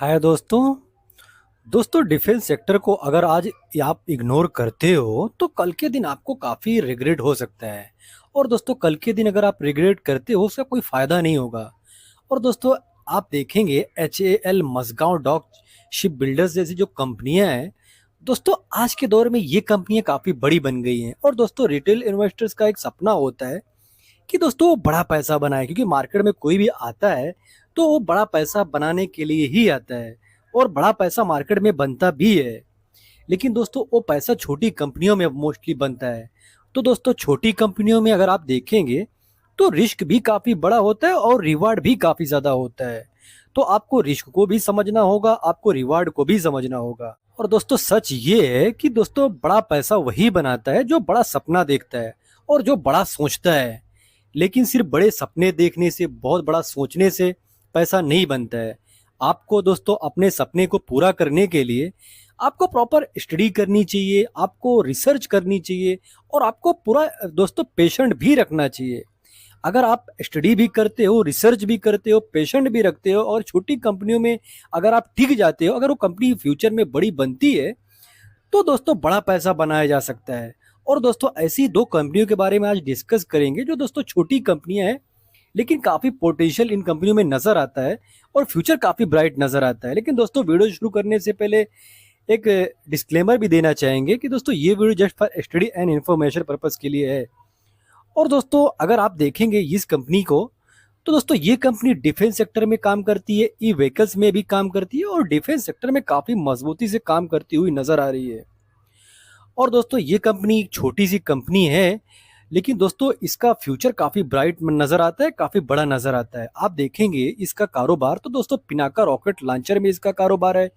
हाय दोस्तों। दोस्तों, defence sector को अगर आज आप इग्नोर करते हो तो कल के दिन आपको काफ़ी रिग्रेट हो सकता है। और दोस्तों, कल के दिन अगर आप रिग्रेट करते हो उसका कोई फ़ायदा नहीं होगा। और दोस्तों, आप देखेंगे HAL, Mazagon dock shipbuilders जैसी जो कंपनियां हैं, दोस्तों आज के दौर में ये कंपनियां काफ़ी बड़ी बन गई हैं। और दोस्तों, रिटेल इन्वेस्टर्स का एक सपना होता है कि दोस्तों वो बड़ा पैसा बनाए, क्योंकि मार्केट में कोई भी आता है तो वो बड़ा पैसा बनाने के लिए ही आता है। और बड़ा पैसा मार्केट में बनता भी है, लेकिन दोस्तों वो पैसा छोटी कंपनियों में मोस्टली बनता है। तो दोस्तों, छोटी कंपनियों में अगर आप देखेंगे तो रिस्क भी काफ़ी बड़ा होता है और रिवार्ड भी काफ़ी ज़्यादा होता है। तो आपको रिस्क को भी समझना होगा, आपको रिवार्ड को भी समझना होगा। और दोस्तों, सच ये है कि दोस्तों बड़ा पैसा वही बनाता है जो बड़ा सपना देखता है और जो बड़ा सोचता है। लेकिन सिर्फ बड़े सपने देखने से, बहुत बड़ा सोचने से पैसा नहीं बनता है। आपको दोस्तों अपने सपने को पूरा करने के लिए आपको प्रॉपर स्टडी करनी चाहिए, आपको रिसर्च करनी चाहिए और आपको पूरा दोस्तों पेशेंट भी रखना चाहिए। अगर आप स्टडी भी करते हो, रिसर्च भी करते हो, पेशेंट भी रखते हो और छोटी कंपनियों में अगर आप टिक जाते हो, अगर वो कंपनी फ्यूचर में बड़ी बनती है तो दोस्तों बड़ा पैसा बनाया जा सकता है। और दोस्तों, ऐसी दो कंपनियों के बारे में आज डिस्कस करेंगे जो दोस्तों छोटी कंपनियां हैं, लेकिन काफ़ी पोटेंशियल इन कंपनियों में नज़र आता है और फ्यूचर काफ़ी ब्राइट नज़र आता है। लेकिन दोस्तों, वीडियो शुरू करने से पहले एक डिस्क्लेमर भी देना चाहेंगे कि दोस्तों ये video just for study and information purpose के लिए है। और दोस्तों, अगर आप देखेंगे इस कंपनी को तो दोस्तों ये कंपनी डिफेंस सेक्टर में काम करती है, ई व्हीकल्स में भी काम करती है और डिफेंस सेक्टर में काफ़ी मजबूती से काम करती हुई नज़र आ रही है। और दोस्तों, ये कंपनी एक छोटी सी कंपनी है, लेकिन दोस्तों इसका फ्यूचर काफ़ी ब्राइट नज़र आता है, काफ़ी बड़ा नज़र आता है। आप देखेंगे इसका कारोबार तो दोस्तों पिनाका रॉकेट लॉन्चर में इसका कारोबार है,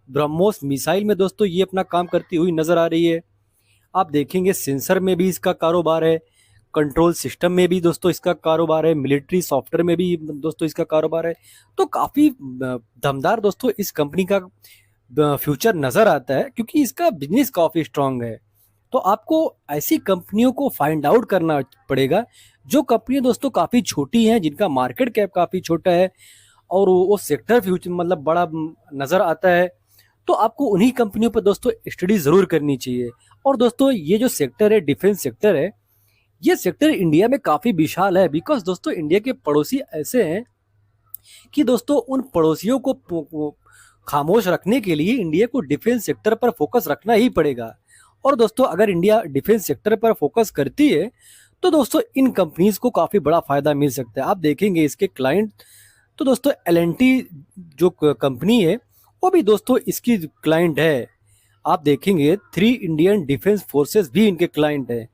ब्रह्मोस मिसाइल में दोस्तों ये अपना काम करती हुई नज़र आ रही है। आप देखेंगे सेंसर में भी इसका कारोबार है, कंट्रोल सिस्टम में भी दोस्तों इसका कारोबार है, मिलिट्री सॉफ्टवेयर में भी दोस्तों इसका कारोबार है। तो काफ़ी दमदार दोस्तों इस कंपनी का फ्यूचर नज़र आता है, क्योंकि इसका बिजनेस काफ़ी स्ट्रांग है। तो आपको ऐसी कंपनियों को फाइंड आउट करना पड़ेगा जो कंपनियां दोस्तों काफ़ी छोटी हैं, जिनका मार्केट कैप काफ़ी छोटा है और वो सेक्टर फ्यूचर मतलब बड़ा नज़र आता है। तो आपको उन्हीं कंपनियों पर दोस्तों स्टडी ज़रूर करनी चाहिए। और दोस्तों, ये जो सेक्टर है, डिफेंस सेक्टर है, ये सेक्टर इंडिया में काफ़ी विशाल है। बिकॉज दोस्तों इंडिया के पड़ोसी ऐसे हैं कि दोस्तों उन पड़ोसियों को खामोश रखने के लिए इंडिया को डिफेंस सेक्टर पर फोकस रखना ही पड़ेगा। और दोस्तों, अगर इंडिया डिफेंस सेक्टर पर फोकस करती है तो दोस्तों इन कंपनीज को काफ़ी बड़ा फायदा मिल सकता है। आप देखेंगे इसके क्लाइंट तो दोस्तों L&T जो कंपनी है वो भी दोस्तों इसकी क्लाइंट है। आप देखेंगे 3 इंडियन डिफेंस फोर्सेस भी इनके क्लाइंट है।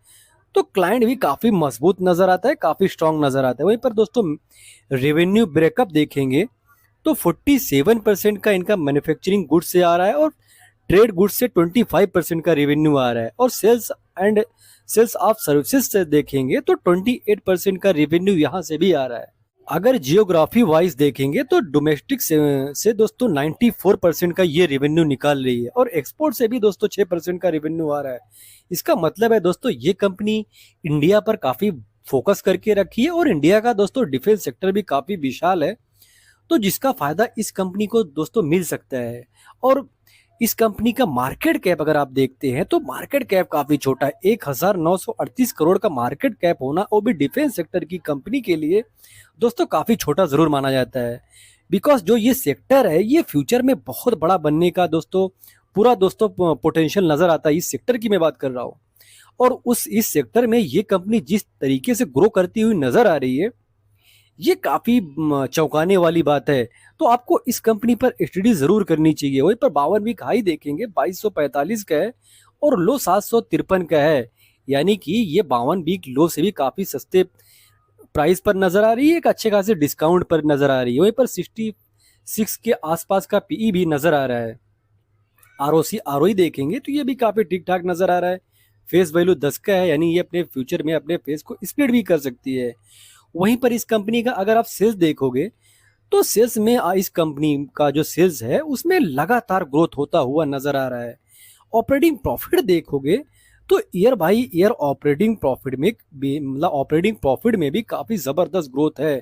तो क्लाइंट भी काफ़ी मजबूत नज़र आता है, काफ़ी स्ट्रांग नज़र आता है। वहीं पर दोस्तों रेवेन्यू ब्रेकअप देखेंगे तो 47% का इनका मैन्युफैक्चरिंग गुड्स से आ रहा है और ट्रेड गुड्स से 25% का रेवेन्यू आ रहा है। और सेल्स ऑफ सर्विसेज से देखेंगे तो 28% का रेवेन्यू यहाँ से भी आ रहा है। अगर जियोग्राफी वाइज देखेंगे तो डोमेस्टिक से दोस्तों 94% का ये रेवेन्यू निकाल रही है और एक्सपोर्ट से भी दोस्तों 6% का रेवेन्यू आ रहा है। इसका मतलब है दोस्तों ये कंपनी इंडिया पर काफ़ी फोकस करके रखी है और इंडिया का दोस्तों डिफेंस सेक्टर भी काफ़ी विशाल है, तो जिसका फायदा इस कंपनी को दोस्तों मिल सकता है। और इस कंपनी का मार्केट कैप अगर आप देखते हैं तो मार्केट कैप काफी छोटा है, 1938 करोड़ का मार्केट कैप होना वो भी डिफेंस सेक्टर की कंपनी के लिए दोस्तों काफी छोटा जरूर माना जाता है। बिकॉज जो ये सेक्टर है ये फ्यूचर में बहुत बड़ा बनने का दोस्तों पूरा दोस्तों पोटेंशियल नजर आता है। इस सेक्टर की मैं बात कर रहा हूँ और उस इस सेक्टर में ये कंपनी जिस तरीके से ग्रो करती हुई नजर आ रही है ये काफी चौंकाने वाली बात है। तो आपको इस कंपनी पर स्टडी जरूर करनी चाहिए। वहीं पर 52 वीक हाई देखेंगे 2245 का है और लो 753 का है, यानी कि ये 52 वीक लो से भी काफी सस्ते प्राइस पर नजर आ रही है, एक अच्छे खासे डिस्काउंट पर नजर आ रही है। वहीं पर 66 के आसपास का पीई भी नजर आ रहा है। आरओसी आरओई देखेंगे तो ये भी काफी ठीक ठाक नजर आ रहा है। फेस वैल्यू 10 का है, यानी ये अपने फ्यूचर में अपने फेस को स्प्लिट भी कर सकती है। वहीं पर इस कंपनी का अगर आप सेल्स देखोगे तो सेल्स में इस कंपनी का जो सेल्स है उसमें लगातार ग्रोथ होता हुआ नजर आ रहा है। ऑपरेटिंग प्रॉफिट देखोगे तो year by year operating profit में भी मतलब ऑपरेटिंग प्रॉफिट में भी काफी जबरदस्त ग्रोथ है।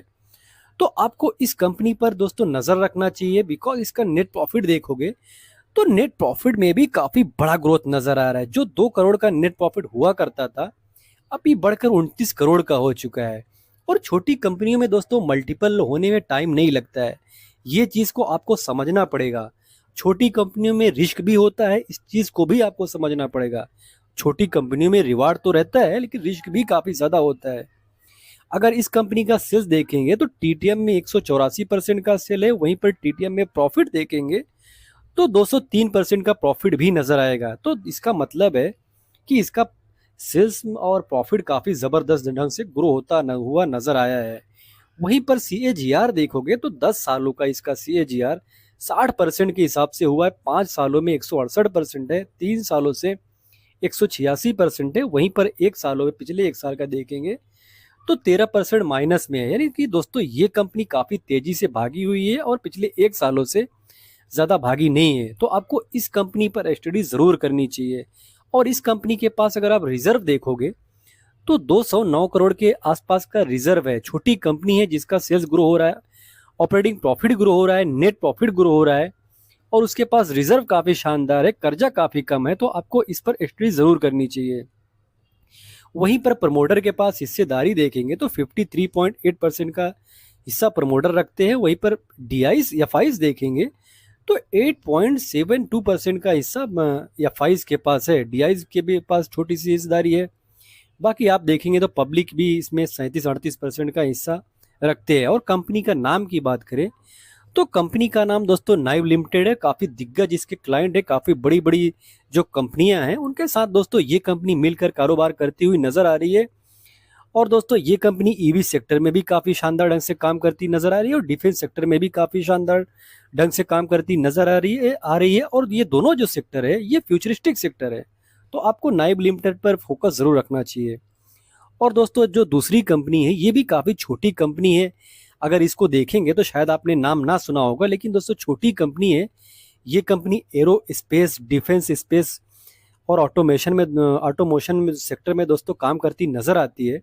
तो आपको इस कंपनी पर दोस्तों नज़र रखना चाहिए, बिकॉज़ इसका नेट प्रॉफ़िट देखोगे तो नेट प्रॉफ़िट में भी काफ़ी बड़ा ग्रोथ नज़र आ रहा है। जो 2 करोड़ का नेट प्रॉफ़िट हुआ करता था, अभी बढ़कर 29 करोड़ का हो चुका है। और छोटी कंपनियों में दोस्तों मल्टीपल होने में टाइम नहीं लगता है। ये चीज़ को आपको समझना पड़ेगा। छोटी कंपनियों में रिस्क भी होता है, इस चीज़ को भी आपको समझना पड़ेगा। छोटी कंपनियों में रिवार्ड तो रहता है, लेकिन रिस्क भी काफ़ी ज़्यादा होता है। अगर इस कंपनी का सेल्स देखेंगे तो टीटीएम में 184% का सेल है, वहीं पर टीटीएम में प्रॉफिट देखेंगे तो 203% का प्रॉफिट भी नजर आएगा। तो इसका मतलब है कि इसका सेल्स और प्रॉफिट काफी जबरदस्त ढंग से ग्रो होता हुआ नजर आया है। वहीं पर सीएजीआर देखोगे तो 10 सालों का इसका सीएजीआर 60% के हिसाब से हुआ है। 5 सालों में 168% है, 3 सालों से 186% है। वहीं पर एक सालों में पिछले एक साल का देखेंगे तो 13% माइनस में है। यानी कि दोस्तों ये कंपनी काफी तेजी से भागी हुई है और पिछले एक सालों से ज्यादा भागी नहीं है। तो आपको इस कंपनी पर स्टडी जरूर करनी चाहिए। और इस कंपनी के पास अगर आप रिजर्व देखोगे तो 209 करोड़ के आसपास का रिजर्व है। छोटी कंपनी है जिसका सेल्स ग्रो हो रहा है, ऑपरेटिंग प्रॉफिट ग्रो हो रहा है, नेट प्रॉफिट ग्रो हो रहा है और उसके पास रिजर्व काफी शानदार है, कर्जा काफी कम है। तो आपको इस पर स्टडी जरूर करनी चाहिए। वहीं पर प्रमोटर के पास हिस्सेदारी देखेंगे तो 53.8% का हिस्सा प्रमोटर रखते हैं। वहीं पर डीआईस एफआईस देखेंगे तो 8.72% का हिस्सा एफआईस के पास है। डीआईस के भी पास छोटी सी हिस्सेदारी है। बाकी आप देखेंगे तो पब्लिक भी इसमें 37-38% का हिस्सा रखते हैं। और कंपनी का नाम की बात करें तो कंपनी का नाम दोस्तों नाइव लिमिटेड है। काफी दिग्गज इसके क्लाइंट है, काफी बड़ी बड़ी जो कंपनियां हैं उनके साथ दोस्तों ये कंपनी मिलकर कारोबार करती हुई नजर आ रही है। और दोस्तों ये कंपनी ईवी सेक्टर में भी काफी शानदार ढंग से काम करती नजर आ रही है और डिफेंस सेक्टर में भी काफी शानदार ढंग से काम करती नजर आ रही है। और ये दोनों जो सेक्टर है ये फ्यूचरिस्टिक सेक्टर है। तो आपको नाइव लिमिटेड पर फोकस जरूर रखना चाहिए। और दोस्तों जो दूसरी कंपनी है ये भी काफी छोटी कंपनी है। अगर इसको देखेंगे तो शायद आपने नाम ना सुना होगा, लेकिन दोस्तों छोटी कंपनी है। ये company arrow space, defence space और ऑटोमोशन सेक्टर में दोस्तों काम करती नजर आती है।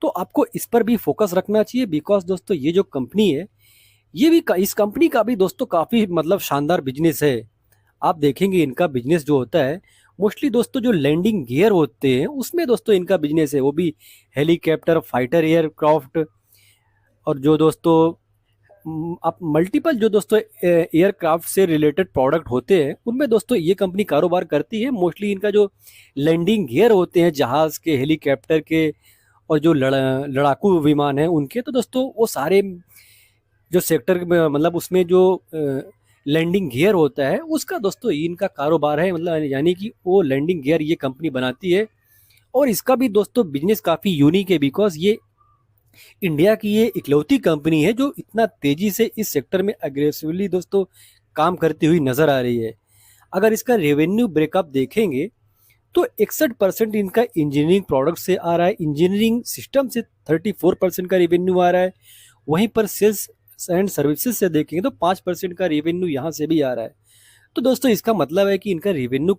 तो आपको इस पर भी फोकस रखना चाहिए, बिकॉज दोस्तों ये जो कंपनी है ये भी इस कंपनी का भी दोस्तों काफी मतलब शानदार बिजनेस है। आप देखेंगे इनका बिजनेस जो होता है मोस्टली दोस्तों जो लैंडिंग गियर होते हैं उसमें दोस्तों इनका बिजनेस है, वो भी हेलीकॉप्टर, फाइटर एयरक्राफ्ट और जो दोस्तों आप मल्टीपल जो दोस्तों एयरक्राफ्ट से रिलेटेड प्रोडक्ट होते हैं उनमें दोस्तों ये कंपनी कारोबार करती है। मोस्टली इनका जो लैंडिंग गियर होते हैं जहाज के, हेलीकॉप्टर के और जो लड़ाकू विमान है उनके, तो दोस्तों वो सारे जो सेक्टर मतलब उसमें जो लैंडिंग गियर होता है उसका दोस्तों इनका कारोबार है। मतलब यानी कि वो लैंडिंग गियर ये कंपनी बनाती है। और इसका भी दोस्तों बिजनेस काफ़ी यूनिक है, बिकॉज ये इंडिया की ये इकलौती कंपनी है जो इतना तेजी से इस सेक्टर में अग्रेसिवली दोस्तों काम करती हुई नजर आ रही है। अगर इसका रेवेन्यू ब्रेकअप देखेंगे तो 61% इनका इंजीनियरिंग प्रोडक्ट से आ रहा है, इंजीनियरिंग सिस्टम से 34% का रेवेन्यू आ रहा है। वहीं पर सेल्स एंड सर्विसेज से देखेंगे तो 5% का रेवेन्यू यहाँ से भी आ रहा है। तो दोस्तों इसका मतलब है कि इनका रेवेन्यू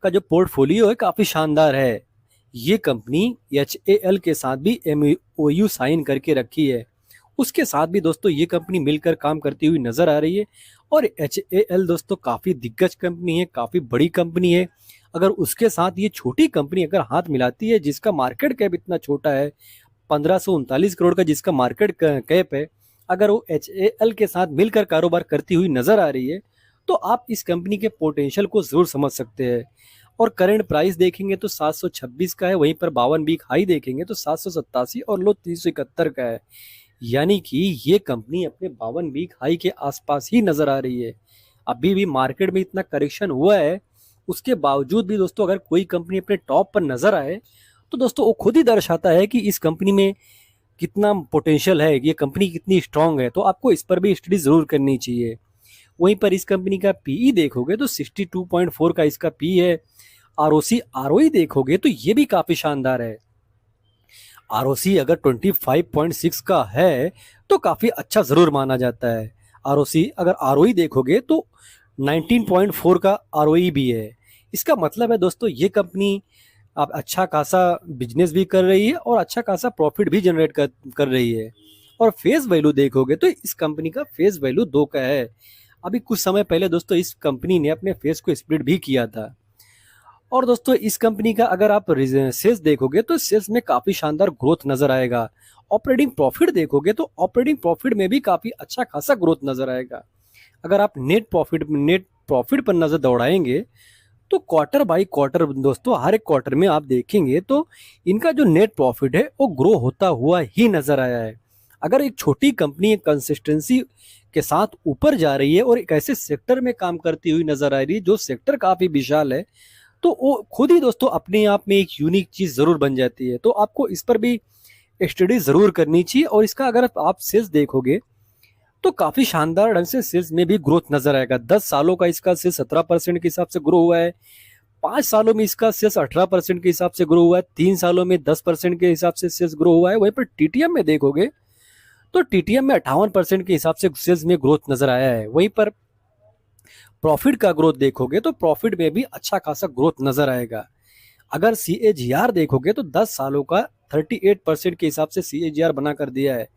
का जो पोर्टफोलियो है काफ़ी शानदार है। ये कंपनी HAL के साथ भी MOU साइन करके रखी है। उसके साथ भी दोस्तों ये कंपनी मिलकर काम करती हुई नजर आ रही है। और HAL दोस्तों काफ़ी दिग्गज कंपनी है, काफ़ी बड़ी कंपनी है। अगर उसके साथ ये छोटी कंपनी अगर हाथ मिलाती है जिसका मार्केट कैप इतना छोटा है, 1539 करोड़ का जिसका मार्केट कैप है, अगर वो HAL के साथ मिलकर कारोबार करती हुई नजर आ रही है तो आप इस कंपनी के पोटेंशियल को जरूर समझ सकते हैं। और करंट प्राइस देखेंगे तो 726 का है, वहीं पर 52 वीक हाई देखेंगे तो 787 और लो 371 का है। यानी कि ये कंपनी अपने 52 वीक हाई के आसपास ही नजर आ रही है। अभी भी मार्केट में इतना करेक्शन हुआ है, उसके बावजूद भी दोस्तों अगर कोई कंपनी अपने टॉप पर नजर आए तो दोस्तों वो खुद ही दर्शाता है कि इस कंपनी में कितना पोटेंशियल है, ये कंपनी कितनी स्ट्रांग है। तो आपको इस पर भी स्टडी जरूर करनी चाहिए। वहीं पर इस कंपनी का पीई देखोगे तो 62.4 का इसका पी है। आरओसी आरओई देखोगे तो ये भी काफी शानदार है। आरओसी अगर 25.6 का है तो काफी अच्छा जरूर माना जाता है। आरओसी अगर आरओई देखोगे तो 19.4 का आरओई भी है। इसका मतलब है दोस्तों ये कंपनी अब अच्छा खासा बिजनेस भी कर रही है और अच्छा खासा प्रॉफिट भी जनरेट कर रही है। और फेस वैल्यू देखोगे तो इस कंपनी का फेस वैल्यू 2 का है। अभी कुछ समय पहले दोस्तों इस कंपनी ने अपने फेस को स्प्लिट भी किया था। और दोस्तों इस कंपनी का अगर आप सेल्स देखोगे तो सेल्स में काफी शानदार ग्रोथ नजर आएगा। ऑपरेटिंग प्रॉफिट देखोगे तो ऑपरेटिंग प्रॉफिट में भी काफी अच्छा खासा ग्रोथ नजर आएगा। अगर आप नेट प्रॉफिट पर नजर दौड़ाएंगे तो क्वार्टर बाई क्वार्टर दोस्तों हर एक क्वार्टर में आप देखेंगे तो इनका जो नेट प्रॉफिट है वो ग्रो होता हुआ ही नजर आया है। अगर एक छोटी कंपनी कंसिस्टेंसी के साथ ऊपर जा रही है और एक ऐसे सेक्टर में काम करती हुई नजर आ रही है जो सेक्टर काफी विशाल है, तो वो खुद ही दोस्तों अपने आप में एक यूनिक चीज जरूर बन जाती है। तो आपको इस पर भी स्टडी जरूर करनी चाहिए। और इसका अगर आप सेल्स देखोगे तो काफी शानदार ढंग से सेल्स में भी ग्रोथ नजर आएगा। 10 सालों का इसका सेल्स 17% के हिसाब से ग्रो हुआ है। 5 सालों में इसका सेल्स 18% के हिसाब से ग्रो हुआ है। 3 सालों में 10% के हिसाब से सेल्स ग्रो हुआ है। वहीं पर टीटीएम में देखोगे तो टीटीएम में 58% के हिसाब से सेल्स में ग्रोथ नजर आया है। वहीं पर प्रॉफिट का ग्रोथ देखोगे तो प्रॉफिट में भी अच्छा खासा ग्रोथ नजर आएगा। अगर CAGR देखोगे तो 10 सालों का 38% के हिसाब से CAGR बना कर दिया है।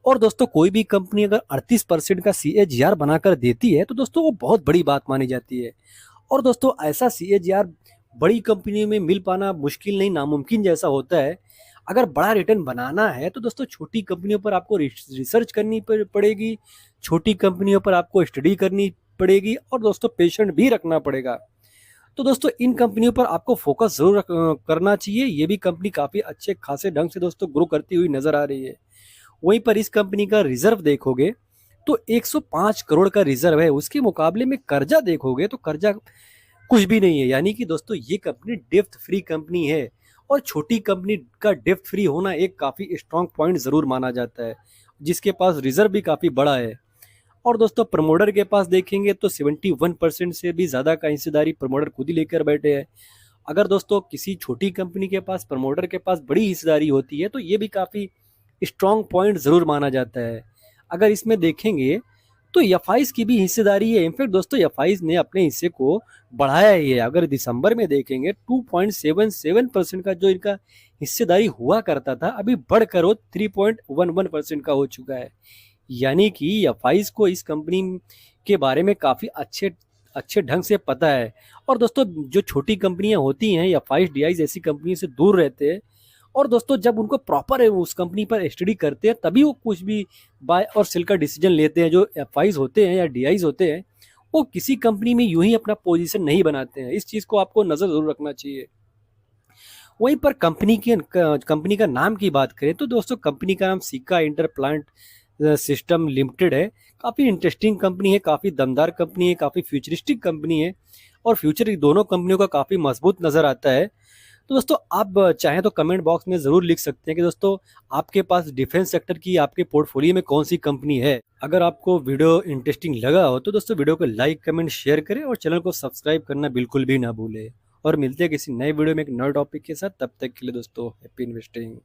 और दोस्तों कोई भी कंपनी अगर 38% का CAGR बनाकर देती है तो दोस्तों वो बहुत बड़ी बात मानी जाती है। और दोस्तों ऐसा CAGR बड़ी कंपनी में मिल पाना मुश्किल नहीं नामुमकिन जैसा होता है। अगर बड़ा रिटर्न बनाना है तो दोस्तों छोटी कंपनियों पर आपको रिसर्च करनी पड़ेगी, छोटी कंपनियों पर आपको स्टडी करनी पड़ेगी और दोस्तों पेशेंट भी रखना पड़ेगा। तो दोस्तों इन कंपनियों पर आपको फोकस जरूर करना चाहिए। ये भी कंपनी काफी अच्छे खासे ढंग से दोस्तों ग्रो करती हुई नजर आ रही है। वहीं पर इस कंपनी का रिजर्व देखोगे तो 105 करोड़ का रिजर्व है। उसके मुकाबले में कर्जा देखोगे तो कर्जा कुछ भी नहीं है। यानी कि दोस्तों ये कंपनी डेप्थ फ्री कंपनी है। और छोटी कंपनी का डेप्थ फ्री होना एक काफी स्ट्रांग पॉइंट जरूर माना जाता है, जिसके पास रिजर्व भी काफी बड़ा है। और दोस्तों प्रमोटर के पास देखेंगे तो 71% से भी ज्यादा का हिस्सेदारी प्रमोटर खुद ही लेकर बैठे हैं। अगर दोस्तों किसी छोटी कंपनी के पास प्रमोटर के पास बड़ी हिस्सेदारी होती है तो ये भी काफी स्ट्रांग पॉइंट जरूर माना जाता है। अगर इसमें देखेंगे तो एफआईज की भी हिस्सेदारी है। इनफैक्ट दोस्तों एफआईज ने अपने हिस्से को बढ़ाया ही है। अगर दिसंबर में देखेंगे 2.77% का जो इनका हिस्सेदारी हुआ करता था अभी बढ़कर वो 3.11% का हो चुका है। यानी कि एफआईज को इस कंपनी के बारे में काफी अच्छे अच्छे ढंग से पता है। और दोस्तों जो छोटी कंपनियां होती हैं एफआईज डीआईज ऐसी कंपनी से दूर रहते हैं। और दोस्तों जब उनको प्रॉपर है उस कंपनी पर स्टडी करते हैं तभी वो कुछ भी बाय और सेल का डिसीजन लेते हैं। जो एफआईज होते हैं या डीआईज होते हैं वो किसी कंपनी में यूं ही अपना पोजीशन नहीं बनाते हैं। इस चीज को आपको नजर जरूर रखना चाहिए। वहीं पर कंपनी का नाम की बात करें तो दोस्तों कंपनी का नाम सिक्का इंटर प्लांट सिस्टम लिमिटेड है। काफी इंटरेस्टिंग कंपनी है, काफी दमदार कंपनी है, काफी फ्यूचरिस्टिक कंपनी है। और फ्यूचर दोनों कंपनियों का काफी मजबूत नजर आता है। तो दोस्तों आप चाहें तो कमेंट बॉक्स में जरूर लिख सकते हैं कि दोस्तों आपके पास डिफेंस सेक्टर की आपके पोर्टफोलियो में कौन सी कंपनी है। अगर आपको वीडियो इंटरेस्टिंग लगा हो तो दोस्तों वीडियो को लाइक कमेंट शेयर करें और चैनल को सब्सक्राइब करना बिल्कुल भी ना भूलें। और मिलते हैं किसी नए वीडियो में एक नए टॉपिक के साथ। तब तक के लिए दोस्तों हैप्पी इन्वेस्टिंग।